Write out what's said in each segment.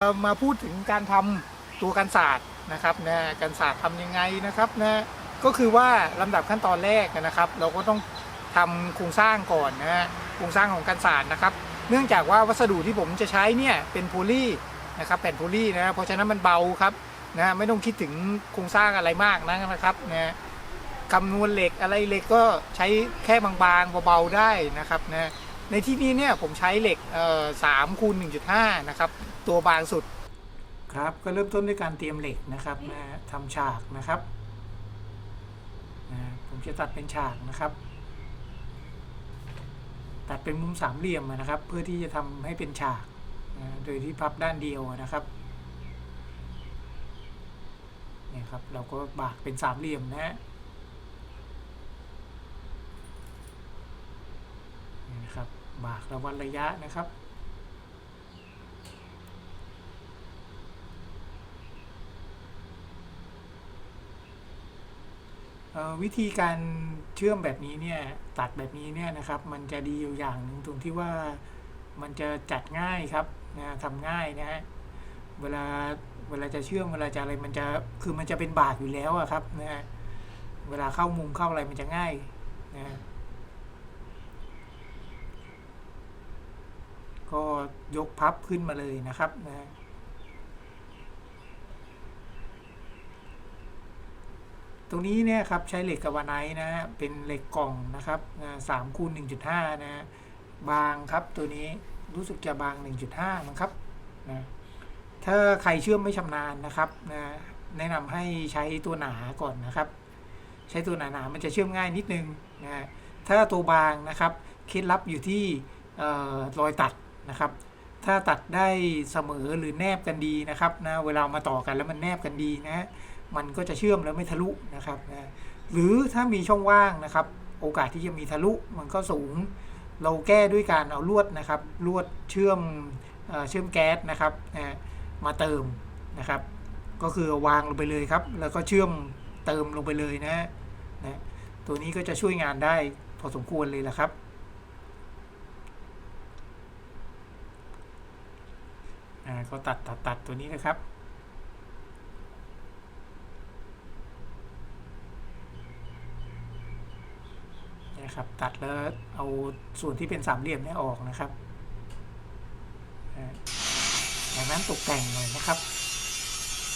มาพูดถึงการทำตัวกันศาสตร์นะครับนะกันศาสตร์ทำยังไงนะครับนะก็คือว่าลำดับขั้นตอนแรกนะครับ เราก็ต้องทำโครงสร้างก่อนนะโครงสร้างของกันศาสตร์นะครับ เนื่องจากว่าวัสดุที่ผมจะใช้เนี่ยเป็นโพลีนะครับแผ่นโพลีนะเพราะฉะนั้นมันเบาครับนะไม่ต้องคิดถึงโครงสร้างอะไรมากนะครับนะคำนวณเหล็กอะไรเหล็กก็ใช้แค่บางๆเบาๆได้นะครับนะในที่นี้เนี่ยผมใช้เหล็ก3x1.5นะครับตัวบางสุดครับก็เริ่มต้นด้วยการเตรียมเหล็กนะครับนะทำฉากนะครับนะผมจะตัดเป็นฉากนะครับตัดเป็นมุมสามเหลี่ยมนะครับเพื่อที่จะทำให้เป็นฉากนะโดยที่พับด้านเดียวนะครับนี่ครับเราก็บากเป็นสามเหลี่ยมนะนี่นะครับบากระวัดระยะนะครับวิธีการเชื่อมแบบนี้เนี่ยตัดแบบนี้เนี่ยนะครับมันจะดีอยู่อย่างหนึ่งตรงที่ว่ามันจะจัดง่ายครับนะทำง่ายนะฮะเวลาจะเชื่อมเวลาจะอะไรมันจะคือมันจะเป็นบาทอยู่แล้วอะครับนะเวลาเข้ามุมเข้าอะไรมันจะง่ายนะก็ยกพับขึ้นมาเลยนะครับนะตรงนี้เนี่ยครับใช้เหล็กกาวาไนท์นะฮะเป็นเหล็กกล่องนะครับ3x1.5นะบางครับตัวนี้รู้สึกจะบาง 1.5มั้งครับนะถ้าใครเชื่อมไม่ชำนาญนะครับนะแนะนำให้ใช้ตัวหนาก่อนนะครับใช้ตัวหนาๆมันจะเชื่อมง่ายนิดนึงนะถ้าตัวบางนะครับเคล็ดลับอยู่ที่รอยตัดนะครับถ้าตัดได้เสมอหรือแนบกันดีนะครับนะเวลามาต่อกันแล้วมันแนบกันดีนะมันก็จะเชื่อมแล้วไม่ทะลุนะครับนะหรือถ้ามีช่องว่างนะครับโอกาสที่จะมีทะลุมันก็สูงเราแก้ด้วยการเอาลวดนะครับลวดเชื่อมแก๊สนะครับมาเติมนะครับก็คือวางลงไปเลยครับแล้วก็เชื่อมเติมลงไปเลยนะตัวนี้ก็จะช่วยงานได้พอสมควรเลยละครับก็ตัดตัวนี้นะครับนะครับตัดแล้วเอาส่วนที่เป็นสามเหลี่ยมนี้ออกนะครับจากนั้นตกแต่งหน่อยนะครับ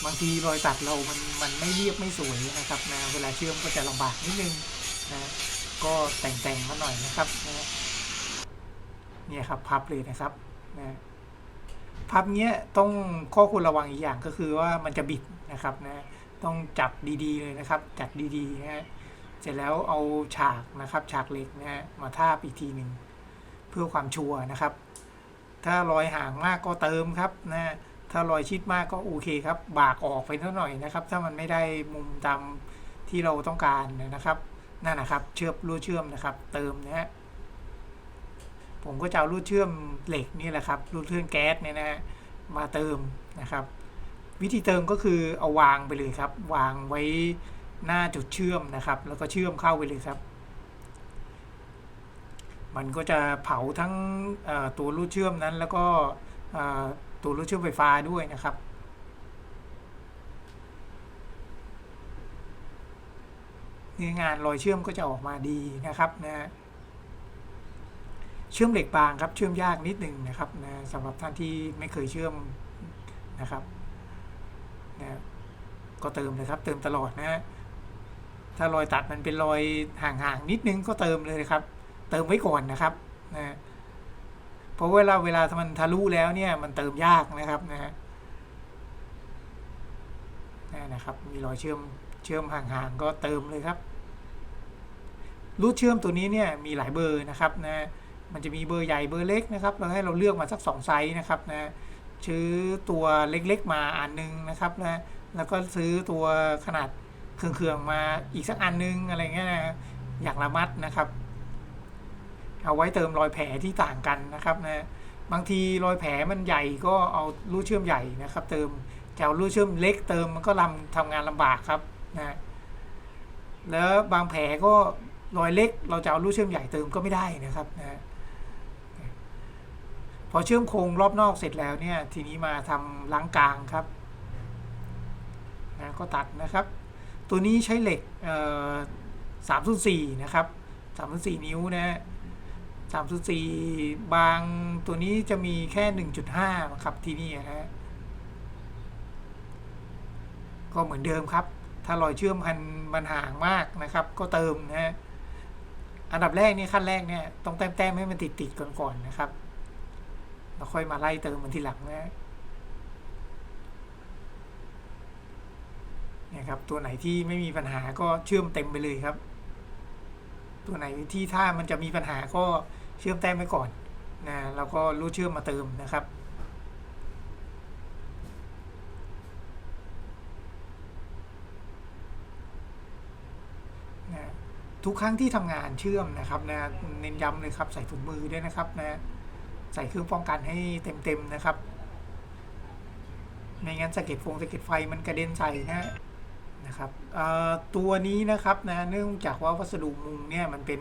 บางทีรอยตัดเรามันไม่เรียบไม่สวยนะครับนะเวลาเชื่อมก็จะลำบากนิดนึงนะก็แต่งมาหน่อยนะครับนะเนี่ยครับพับเลยนะครับนะพับเนี้ยต้องข้อควรระวังอีกอย่างก็คือว่ามันจะบิดนะครับนะต้องจับดีๆเลยนะครับจัดดีๆนะเสร็จแล้วเอาฉากนะครับฉากเหล็กนะมาทาบอีกทีหนึ่งเพื่อความชัวร์นะครับถ้ารอยห่างมากก็เติมครับนะถ้ารอยชิดมากก็โอเคครับบากออกไปนิดหน่อยนะครับถ้ามันไม่ได้มุมตามที่เราต้องการนะครับนั่นนะครับลวดเชื่อมนะครับเติมนะฮะผมก็จะเอาลวดเชื่อมเหล็กนี่แหละครับลวดเชื่อมแก๊สเนี่ยนะมาเติมนะครับวิธีเติมก็คือเอาวางไปเลยครับวางไว้หน้าจุดเชื่อมนะครับแล้วก็เชื่อมเข้าไปเลยครับมันก็จะเผาทั้งตัวลวดเชื่อมนั้นแล้วก็ตัวลวดเชื่อมไฟฟ้าด้วยนะครับงานรอยเชื่อมก็จะออกมาดีนะครับนะเชื่อมเหล็กบางครับเชื่อมยากนิดหนึ่งนะครับนะสำหรับท่านที่ไม่เคยเชื่อมนะครับนะก็เติมเลยครับเติมตลอดนะถ้ารอยตัดมันเป็นรอยห่างๆนิดนึงก็เติมเลยครับเติมไว้ก่อนนะครับนะเพราะเวลามันทะลุแล้วเนี่ยมันเติมยากนะครับนะครับมีรอยเชื่อมห่างๆก็เติมเลยครับรูดเชื่อมตัวนี้เนี่ยมีหลายเบอร์นะครับนะมันจะมีเบอร์ใหญ่เบอร์เล็กนะครับเราให้เราเลือกมาสัก2ไซส์นะครับนะซื้อตัวเล็กๆมาอันนึงนะครับนะแล้วก็ซื้อตัวขนาดเครื่องมาอีกสักอันนึงอะไรเงี้ยนะอย่างละมัดนะครับเอาไว้เติมรอยแผลที่ต่างกันนะครับนะบางทีรอยแผลมันใหญ่ก็เอารูดเชื่อมใหญ่นะครับเติมจะเอารูดเชื่อมเล็กเติมมันก็ทำงานลำบากครับนะแล้วบางแผลก็รอยเล็กเราจะเอารูดเชื่อมใหญ่เติมก็ไม่ได้นะครับนะ พอเชื่อมโครงรอบนอกเสร็จแล้วเนี่ยทีนี้มาทำล้างกลางครับนะก็ตัดนะครับตัวนี้ใช้เหล็ก3/4นะครับ3/4 นิ้วนะ3/4บางตัวนี้จะมีแค่1.5ครับที่นี่นะฮะก็เหมือนเดิมครับถ้ารอยเชื่อมมันห่างมากนะครับก็เติมนะฮะอันดับแรกนี่ขั้นแรกเนี่ยต้องแต้มให้มันติดก่อนนะครับแล้วค่อยมาไล่เติมมันทีหลังนะเนี่ยครับตัวไหนที่ไม่มีปัญหาก็เชื่อมเต็มไปเลยครับตัวไหนที่ถ้ามันจะมีปัญหาก็เชื่อมแต้มไว้ก่อนนะแล้วก็รูดเชื่อมมาเติมนะครับนะทุกครั้งที่ทำงานเชื่อมนะครับนะเน้นย้ำเลยครับใส่ถุงมือด้วยนะครับนะใส่เครื่องป้องกันให้เต็มนะครับไม่งั้นสะเก็ดไฟมันกระเด็นใส่นะครับตัวนี้นะครับนะเนื่องจากว่าวัสดุมุงเนี่ยมันเป็น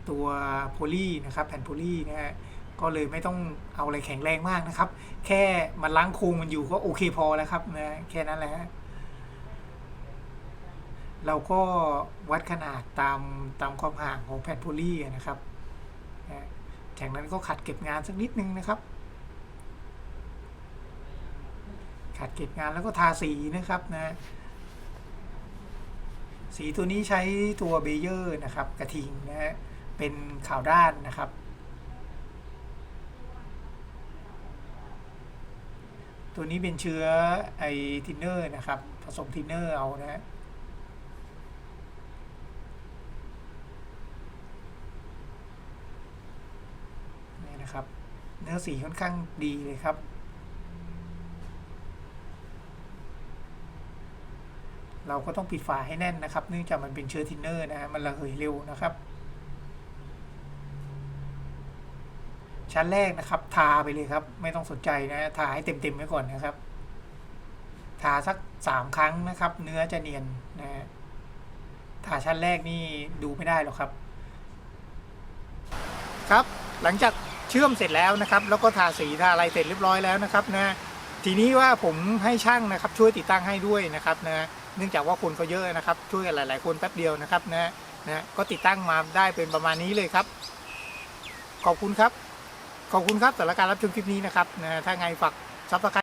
ตัวโพลีนะครับแผ่นโพลีนะฮะก็เลยไม่ต้องเอาอะไรแข็งแรงมากนะครับแค่มันล้างโครงมันอยู่ก็โอเคพอแล้วครับนะแค่นั้นแหละเราก็วัดขนาดตามความห่างของแผ่นโพลีนะครับจากนั้นก็ขัดเก็บงานสักนิดนึงนะครับขัดเก็บงานแล้วก็ทาสีนะครับนะสีตัวนี้ใช้ตัวเบเยอร์นะครับกระทิงนะฮะเป็นขาวด้านนะครับตัวนี้เป็นเชื้อไอทินเนอร์นะครับผสมทินเนอร์เอานะนี่นะครับเนื้อสีค่อนข้างดีเลยครับเราก็ต้องปิดฝาให้แน่นนะครับเนื่องจากมันเป็นเชื้อทินเนอร์นะมันระเหยเร็วนะครับชั้นแรกนะครับทาไปเลยครับไม่ต้องสนใจนะทาให้เต็มไว้ก่อนนะครับทาสัก3 ครั้งนะครับเนื้อจะเนียนนะทาชั้นแรกนี่ดูไม่ได้หรอกครับครับหลังจากเชื่อมเสร็จแล้วนะครับแล้วก็ทาสีทาอะไรเสร็จเรียบร้อยแล้วนะครับนะทีนี้ว่าผมให้ช่างนะครับช่วยติดตั้งให้ด้วยนะครับนะเนื่องจากว่าคนเขาเยอะนะครับช่วยกันหลายๆคนแป๊บเดียวนะครับนะก็ติดตั้งมาได้เป็นประมาณนี้เลยครับขอบคุณครับสำหรับการรับชมคลิปนี้นะครับนะถ้าไงฝากซับสไคร